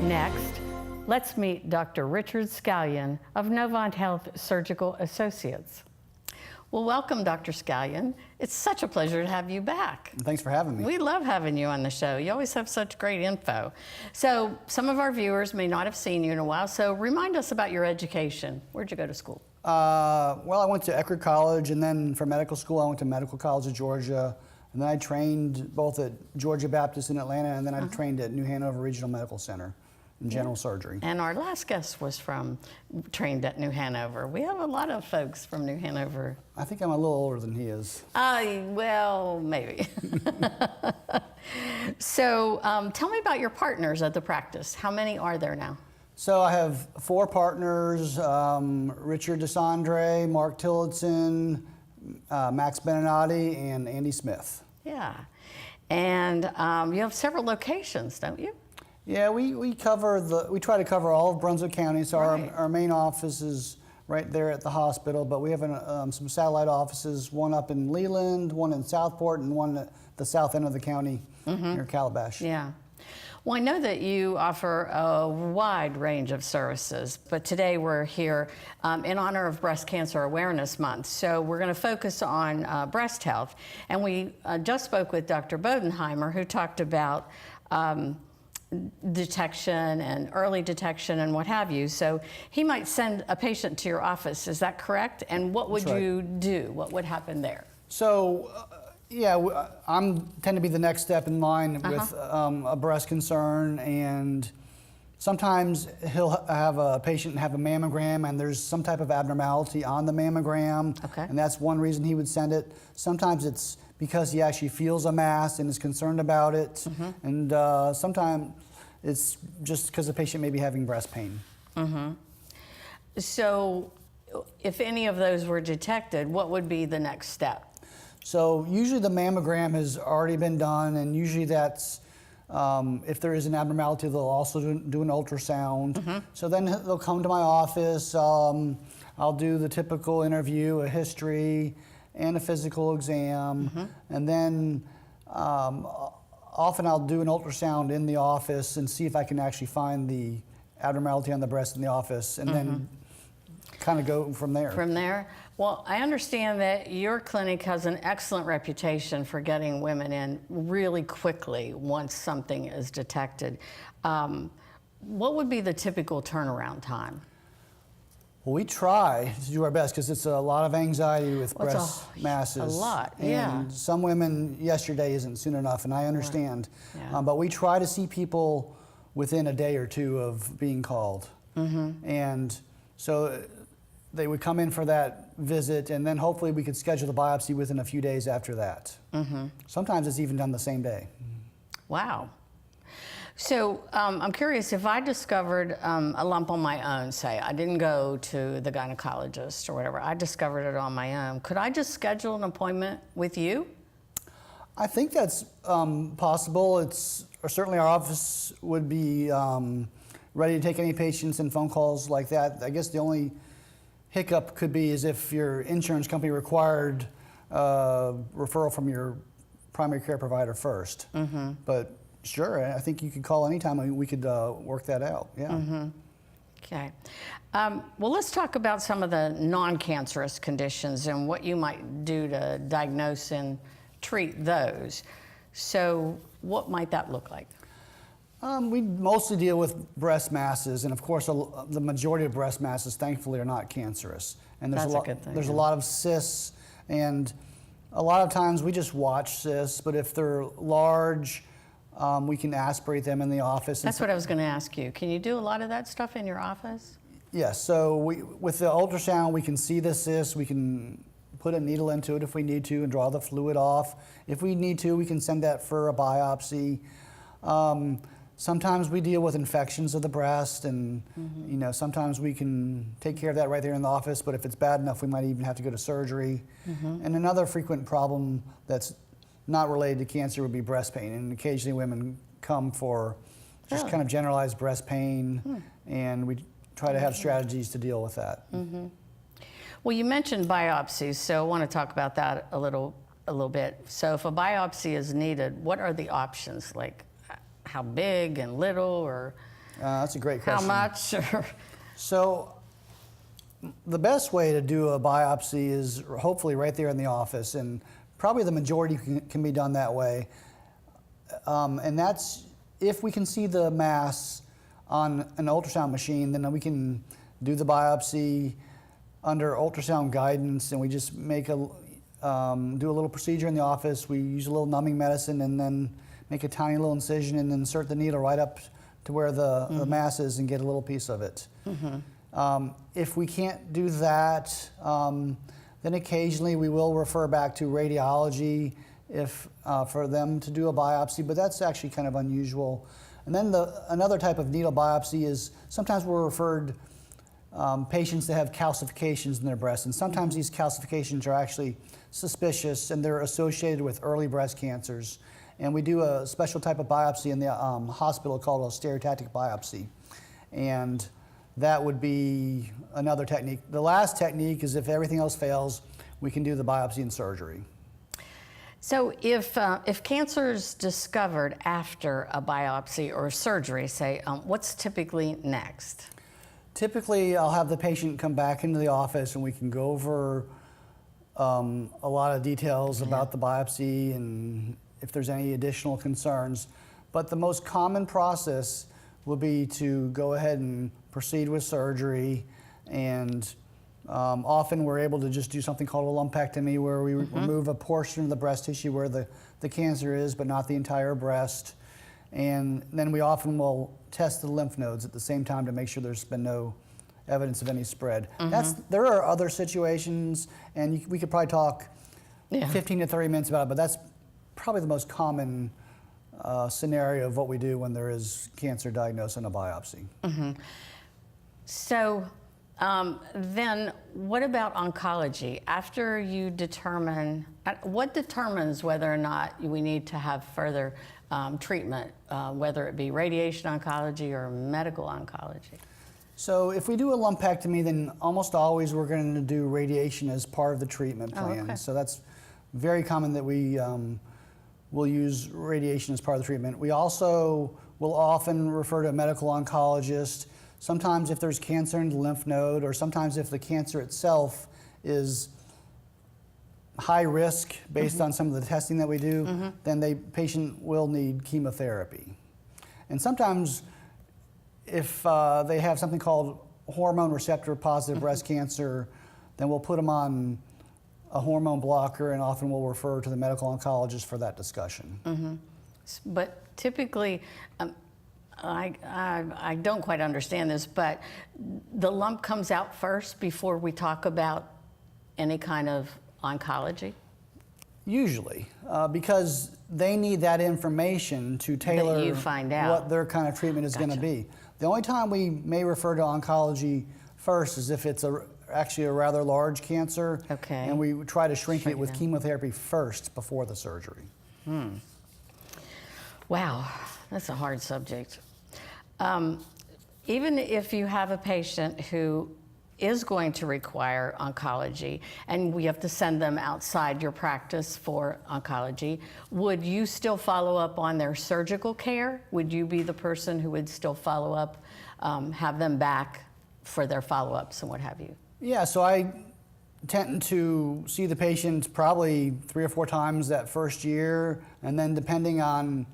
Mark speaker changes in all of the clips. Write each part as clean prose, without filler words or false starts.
Speaker 1: Next, let's meet Dr. Richard Scallion of Novant Health Surgical Associates. Well, welcome, Dr. Scallion. It's such a pleasure to have you back.
Speaker 2: Thanks for having me.
Speaker 1: We love having you on the show. You always have such great info. So some of our viewers may not have seen you in a while, so remind us about your education. Where'd you go to school?
Speaker 2: Well, I went to Eckerd College, and then for medical school, I went to Medical College of Georgia. And then I trained both at Georgia Baptist in Atlanta, and then I trained at New Hanover Regional Medical Center in general surgery.
Speaker 1: And our last guest was trained at New Hanover. We have a lot of folks from New Hanover.
Speaker 2: I think I'm a little older than he is.
Speaker 1: Well, maybe. So tell me about your partners at the practice. How many are there now?
Speaker 2: So I have 4 partners, Richard DeSandre, Mark Tillotson, Max Benenati, and Andy Smith.
Speaker 1: Yeah. And you have several locations, don't you?
Speaker 2: Yeah, we try to cover all of Brunswick County. So our main office is right there at the hospital, but we have some satellite offices, one up in Leland, one in Southport, and one at the south end of the county near Calabash.
Speaker 1: Yeah. Well, I know that you offer a wide range of services, but today we're here in honor of Breast Cancer Awareness Month. So we're going to focus on breast health. And we just spoke with Dr. Bodenheimer, who talked about detection and early detection and what have you. So he might send a patient to your office. Is that correct? And what would you do? What would happen there?
Speaker 2: So, yeah, I tend to be the next step in line with a breast concern, and sometimes he'll have a patient have a mammogram and there's some type of abnormality on the mammogram, and that's one reason he would send it. Sometimes it's because he actually feels a mass and is concerned about it, and sometimes it's just because the patient may be having breast pain. So
Speaker 1: if any of those were detected, what would be the next step?
Speaker 2: So usually the mammogram has already been done, and usually that's, if there is an abnormality, they'll also do an ultrasound. So then they'll come to my office, I'll do the typical interview, a history, and a physical exam, and then often I'll do an ultrasound in the office and see if I can actually find the abnormality on the breast in the office, and then kind of go from there. From there?
Speaker 1: Well, I understand that your clinic has an excellent reputation for getting women in really quickly once something is detected. What would be the typical turnaround time?
Speaker 2: Well, we try to do our best because it's a lot of anxiety with breast masses.
Speaker 1: A lot, yeah.
Speaker 2: And some women, yesterday isn't soon enough, and I understand. But we try to see people within a day or two of being called. And so they would come in for that visit, and then hopefully we could schedule the biopsy within a few days after that. Sometimes it's even done the same day.
Speaker 1: Wow. So I'm curious, if I discovered a lump on my own, say, I didn't go to the gynecologist or whatever, I discovered it on my own, could I just schedule an appointment with you?
Speaker 2: I think that's possible. Certainly our office would be ready to take any patients and phone calls like that. I guess the only hiccup could be is if your insurance company required referral from your primary care provider first. But sure, I think you could call anytime and we could work that out,
Speaker 1: Okay. Well, let's talk about some of the non-cancerous conditions and what you might do to diagnose and treat those. So what might that look like?
Speaker 2: We mostly deal with breast masses, and of course the majority of breast masses thankfully are not cancerous. And there's a lot of cysts, and a lot of times we just watch cysts, but if they're large, we can aspirate them in the office.
Speaker 1: That's what I was going to ask you. Can you do a lot of that stuff in your office?
Speaker 2: Yes, so with the ultrasound we can see the cyst, we can put a needle into it if we need to and draw the fluid off. If we need to, we can send that for a biopsy. Sometimes we deal with infections of the breast, and sometimes we can take care of that right there in the office, but if it's bad enough, we might even have to go to surgery. And another frequent problem that's not related to cancer would be breast pain, and occasionally women come for just kind of generalized breast pain, and we try to have strategies to deal with that.
Speaker 1: Well, you mentioned biopsies, so I want to talk about that a little bit. So if a biopsy is needed, what are the options? Like how big and little, or?
Speaker 2: That's a great
Speaker 1: How
Speaker 2: question.
Speaker 1: much?
Speaker 2: So the best way to do a biopsy is hopefully right there in the office, and probably the majority can be done that way. And that's if we can see the mass on an ultrasound machine, then we can do the biopsy under ultrasound guidance, and we just make do a little procedure in the office. We use a little numbing medicine and then make a tiny little incision and insert the needle right up to where the mass is and get a little piece of it. If we can't do that, then occasionally we will refer back to radiology for them to do a biopsy, but that's actually kind of unusual. And then another type of needle biopsy is sometimes we're referred patients that have calcifications in their breast, and sometimes these calcifications are actually suspicious and they're associated with early breast cancers. And we do a special type of biopsy in the hospital called a stereotactic biopsy. And that would be another technique. The last technique is if everything else fails, we can do the biopsy and surgery.
Speaker 1: So if cancer is discovered after a biopsy or surgery, say, what's typically next?
Speaker 2: Typically, I'll have the patient come back into the office and we can go over a lot of details about the biopsy and if there's any additional concerns. But the most common process would be to go ahead and proceed with surgery, and often we're able to just do something called a lumpectomy, where we remove a portion of the breast tissue where the cancer is, but not the entire breast. And then we often will test the lymph nodes at the same time to make sure there's been no evidence of any spread. There are other situations, and we could probably talk 15 to 30 minutes about it, but that's probably the most common scenario of what we do when there is cancer diagnosed in a biopsy.
Speaker 1: So then what about oncology? After you determine, what determines whether or not we need to have further treatment, whether it be radiation oncology or medical oncology?
Speaker 2: So if we do a lumpectomy, then almost always we're going to do radiation as part of the treatment plan.
Speaker 1: Okay.
Speaker 2: So that's very common that we will use radiation as part of the treatment. We also will often refer to a medical oncologist. Sometimes if there's cancer in the lymph node, or sometimes if the cancer itself is high risk based on some of the testing that we do, then the patient will need chemotherapy. And sometimes if they have something called hormone receptor positive breast cancer, then we'll put them on a hormone blocker, and often we'll refer to the medical oncologist for that discussion.
Speaker 1: But typically, I don't quite understand this, but the lump comes out first before we talk about any kind of oncology?
Speaker 2: Usually, because they need that information to tailor
Speaker 1: That you find out.
Speaker 2: what their kind of treatment is going to be. The only time we may refer to oncology first is if it's actually a rather large cancer, and we try to shrink it with chemotherapy first before the surgery.
Speaker 1: Wow, that's a hard subject. Even if you have a patient who is going to require oncology and we have to send them outside your practice for oncology, would you still follow up on their surgical care? Would you be the person who would still follow up, have them back for their follow-ups and what have you? Yeah,
Speaker 2: so I tend to see the patient probably 3 or 4 times that first year, and then depending on,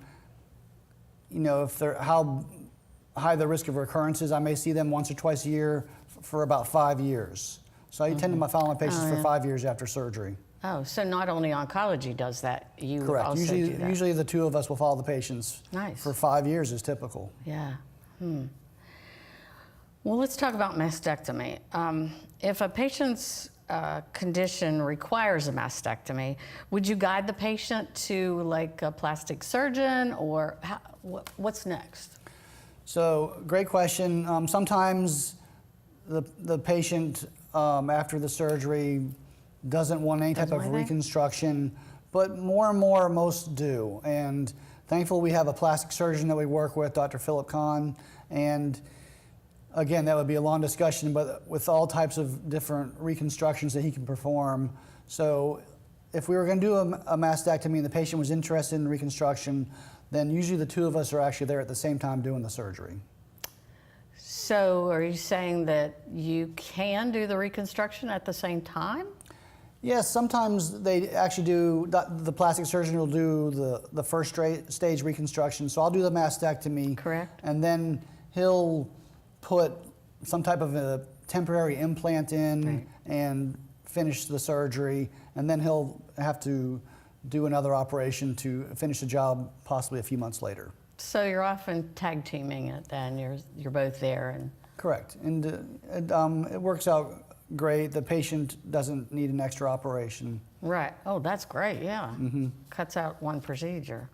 Speaker 2: if they're how high the risk of recurrence is, I may see them once or twice a year for about 5 years. So I tend to follow my patients for 5 years after surgery.
Speaker 1: Oh, so not only oncology does that, you
Speaker 2: Correct.
Speaker 1: also do that.
Speaker 2: Usually the two of us will follow the patients for 5 years is typical.
Speaker 1: Yeah. Well, let's talk about mastectomy. If a patient's condition requires a mastectomy, would you guide the patient to like a plastic surgeon, or what's next?
Speaker 2: So, great question. Sometimes the patient after the surgery doesn't want any type of reconstruction, but more and more most do. And thankfully we have a plastic surgeon that we work with, Dr. Philip Kahn, and again, that would be a long discussion, but with all types of different reconstructions that he can perform. So if we were going to do a mastectomy and the patient was interested in reconstruction, then usually the two of us are actually there at the same time doing the surgery.
Speaker 1: So are you saying that you can do the reconstruction at the same time?
Speaker 2: Yes, sometimes they actually do, the plastic surgeon will do the first stage reconstruction. So I'll do the mastectomy.
Speaker 1: Correct.
Speaker 2: And then he'll put some type of a temporary implant in
Speaker 1: Right.
Speaker 2: and finish the surgery. And then he'll have to do another operation to finish the job possibly a few months later.
Speaker 1: So you're often tag teaming it then, you're both there. And
Speaker 2: Correct. And it works out great. The patient doesn't need an extra operation.
Speaker 1: right, oh, that's great, yeah. Cuts out one procedure.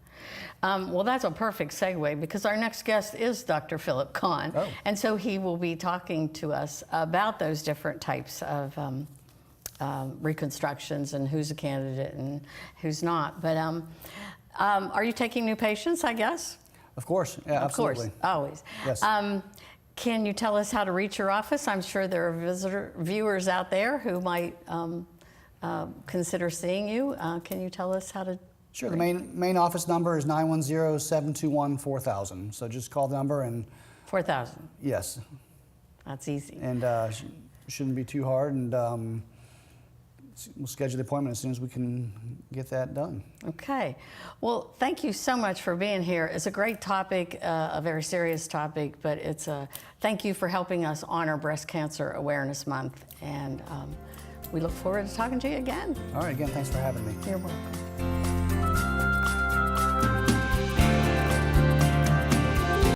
Speaker 1: Well, that's a perfect segue because our next guest is Dr. Philip Kahn.
Speaker 2: Oh.
Speaker 1: And so he will be talking to us about those different types of reconstructions and who's a candidate and who's not. But are you taking new patients, I guess?
Speaker 2: Of course, yeah, absolutely.
Speaker 1: Of course, always.
Speaker 2: Yes.
Speaker 1: Can you tell us how to reach your office? I'm sure there are viewers out there who might consider seeing you. Can you tell us how to?
Speaker 2: Sure. The main office number is 910-721-4000. So just call the number and
Speaker 1: 4,000.
Speaker 2: yes.
Speaker 1: That's easy.
Speaker 2: And shouldn't be too hard. And we'll schedule the appointment as soon as we can get that done.
Speaker 1: Okay. Well, thank you so much for being here. It's a great topic, a very serious topic, but it's a thank you for helping us honor Breast Cancer Awareness Month. And we look forward to talking to you again.
Speaker 2: All right. Again, thanks for having me.
Speaker 1: You're welcome.